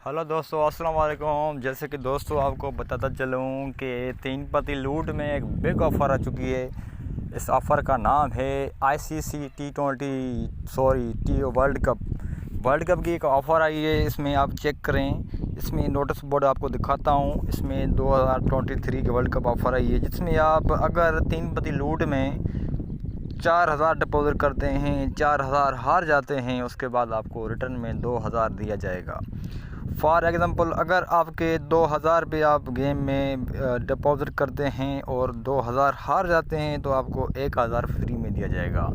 Hello दोस्तों, अस्सलाम वालेकुम। जैसे कि दोस्तों आपको बताता चलूँ कि 3 पत्ती लूट में एक बिग ऑफ़र आ चुकी है। इस ऑफ़र का नाम है ICC टी वर्ल्ड कप की एक ऑफ़र आई है। इसमें आप चेक करें, इसमें नोटिस बोर्ड आपको दिखाता हूँ। इसमें 2023 के वर्ल्ड कप ऑफ़र आई है, जिसमें आप अगर 3 पत्ती लूट में 4000 डिपॉज़िट करते हैं, 4000 हार जाते हैं, उसके बाद आपको रिटर्न में 2000 दिया जाएगा। फॉर एग्ज़ाम्पल, अगर आपके 2000 रुपये आप गेम में डिपॉज़िट करते हैं और 2000 हार जाते हैं तो आपको 1000 फ्री में दिया जाएगा।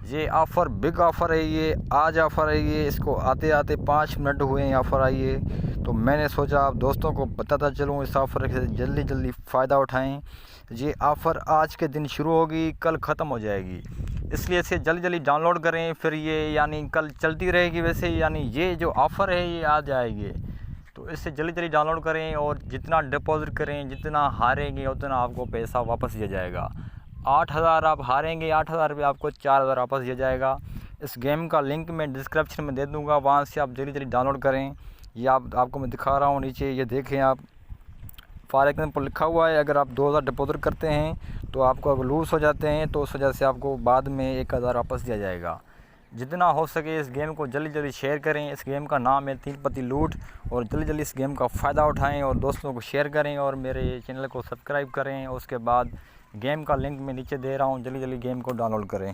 ये ऑफ़र बिग ऑफ़र है, ये आज ऑफ़र है। ये इसको आते आते 5 मिनट हुए हैं ऑफ़र आई है, तो मैंने सोचा आप दोस्तों को बताता चलूँ इस ऑफ़र से जल्दी फ़ायदा उठाएँ। ये ऑफ़र आज के दिन शुरू होगी, कल ख़त्म हो जाएगी, इसलिए इसे जल्दी डाउनलोड करें। फिर ये यानी कल चलती रहेगी, वैसे यानी ये जो ऑफ़र है ये आ जाएगी, तो इससे जल्दी डाउनलोड करें और जितना डिपॉज़िट करें, जितना हारेंगे उतना आपको पैसा वापस दिया जाएगा। 8000 आप हारेंगे, 8000 रुपये आपको 4000 वापस दिया जाएगा। इस गेम का लिंक मैं डिस्क्रिप्शन में दे दूँगा, वहाँ से आप जल्दी डाउनलोड करें। ये आपको मैं दिखा रहा हूँ नीचे, ये देखें आप। फॉर एग्जाम्पल लिखा हुआ है, अगर आप 2000 डिपॉज़िट करते हैं तो आपको अगर लूज़ हो जाते हैं तो उस वजह से आपको बाद में 1000 वापस दिया जाएगा। जितना हो सके इस गेम को जल्दी शेयर करें। इस गेम का नाम है 3 पत्ती लूट, और जल्दी इस गेम का फ़ायदा उठाएं और दोस्तों को शेयर करें और मेरे चैनल को सब्सक्राइब करें। उसके बाद गेम का लिंक मैं नीचे दे रहा हूँ, जल्दी गेम को डाउनलोड करें।